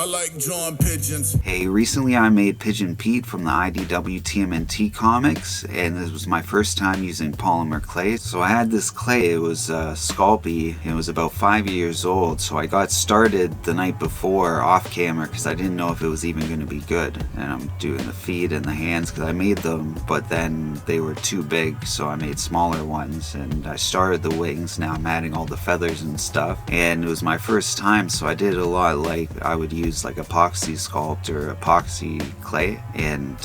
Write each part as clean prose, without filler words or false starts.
I like drawing pigeons. Hey, recently I made Pigeon Pete from the IDW TMNT comics, and this was my first time using polymer clay. So I had this clay, it was Sculpey, it was about 5 years old, so I got started the night before off camera because I didn't know if it was even going to be good. And I'm doing the feet and the hands because I made them, but then they were too big, so I made smaller ones, and I started the wings. Now I'm adding all the feathers and stuff, and it was my first time, so I did a lot like I would use like epoxy sculpt or epoxy clay, and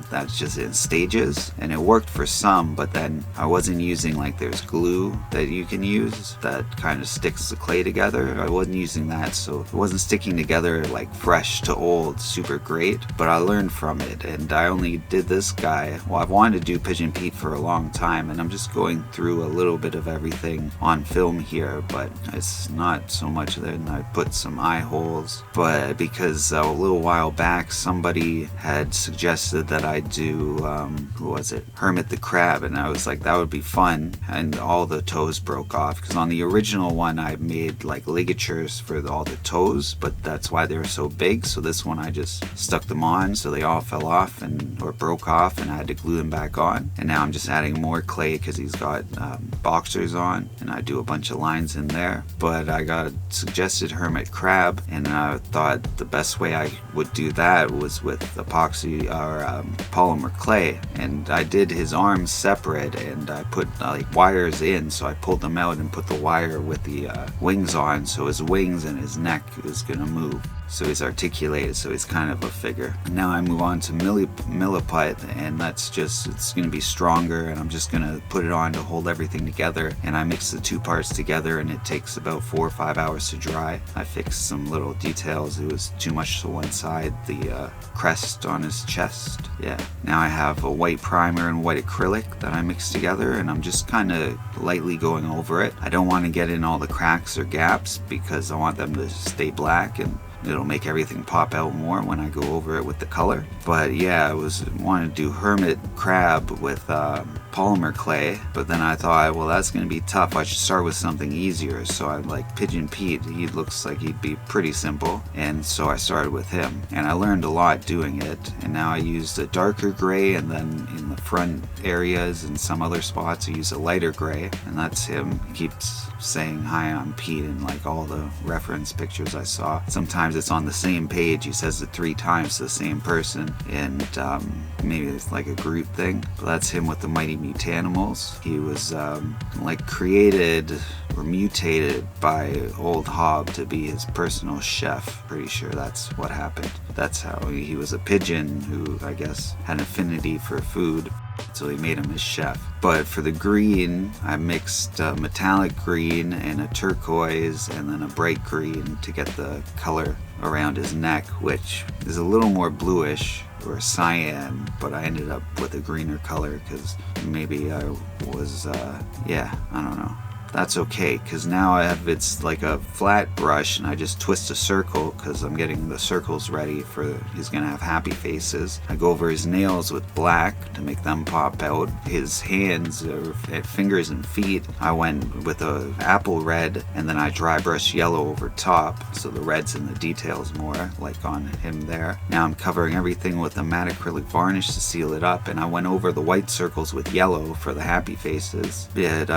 that's just in stages, and it worked for some, but then I wasn't using, like, there's glue that you can use that kind of sticks the clay together. I wasn't using that, so it wasn't sticking together like fresh to old super great, but I learned from it, and I only did this guy. Well, I've wanted to do Pigeon Pete for a long time, and I'm just going through a little bit of everything on film here, but it's not so much that I put some eye holes, but because a little while back somebody had suggested that I do who was it, Hermit the Crab, and I was like, that would be fun, and all the toes broke off because on the original one I made like ligatures for all the toes, but that's why they were so big. So this one I just stuck them on so they all fell off or broke off, and I had to glue them back on. And now I'm just adding more clay because he's got boxers on, and I do a bunch of lines in there. But I got suggested Hermit Crab, and I thought the best way I would do that was with epoxy or polymer clay, and I did his arms separate, and I put like wires in, so I pulled them out and put the wire with the wings on, so his wings and his neck is gonna move, so he's articulated, so he's kind of a figure. Now I move on to Milliput, and that's just, it's going to be stronger, and I'm just going to put it on to hold everything together, and I mix the two parts together, and it takes about 4 or 5 hours to dry. I fixed some little details, it was too much to one side, the crest on his chest. Yeah. Now I have a white primer and white acrylic that I mixed together, and I'm just kind of lightly going over it. I don't want to get in all the cracks or gaps because I want them to stay black, and it'll make everything pop out more when I go over it with the color. But yeah, I wanted to do Hermit Crab with polymer clay, but then I thought, well, that's going to be tough. I should start with something easier. So I'm like, Pigeon Pete, he looks like he'd be pretty simple, and so I started with him, and I learned a lot doing it. And now I used a darker gray, and then in the front areas and some other spots I use a lighter gray, and that's him. He keeps saying, "Hi, I'm Pete," in like all the reference pictures I saw. Sometimes it's on the same page, he says it 3 times to the same person, and maybe it's like a group thing, but that's him with the Mighty Mutanimals. He was like created or mutated by Old Hob to be his personal chef. Pretty sure that's what happened. That's how he was a pigeon who, I guess, had an affinity for food, so he made him his chef. But for the green, I mixed a metallic green and a turquoise and then a bright green to get the color around his neck, which is a little more bluish or cyan, but I ended up with a greener color because maybe I was, yeah, I don't know. That's okay, because now it's like a flat brush, and I just twist a circle because I'm getting the circles ready for, he's gonna have happy faces. I go over his nails with black to make them pop out. His hands, or fingers and feet, I went with a apple red, and then I dry brush yellow over top, so the red's in the details more, like on him there. Now I'm covering everything with a matte acrylic varnish to seal it up, and I went over the white circles with yellow for the happy faces. But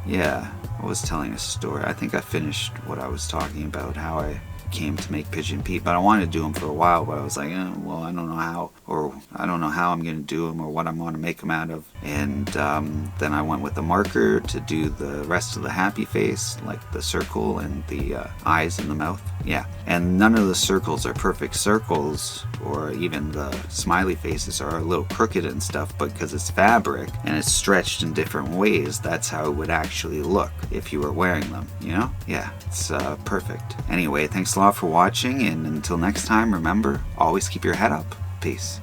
yeah, I was telling a story. I think I finished what I was talking about, how I came to make Pigeon Pete, but I wanted to do him for a while, but I was like, well, I don't know how, or I don't know how I'm going to do him or what I'm going to make him out of. And then I went with the marker to do the rest of the happy face, like the circle and the eyes and the mouth. Yeah, and none of the circles are perfect circles, or even the smiley faces are a little crooked and stuff, but because it's fabric and it's stretched in different ways, that's how it would actually look if you were wearing them, you know? Yeah, it's perfect. Anyway, thanks a lot for watching, and until next time, remember, always keep your head up. Peace.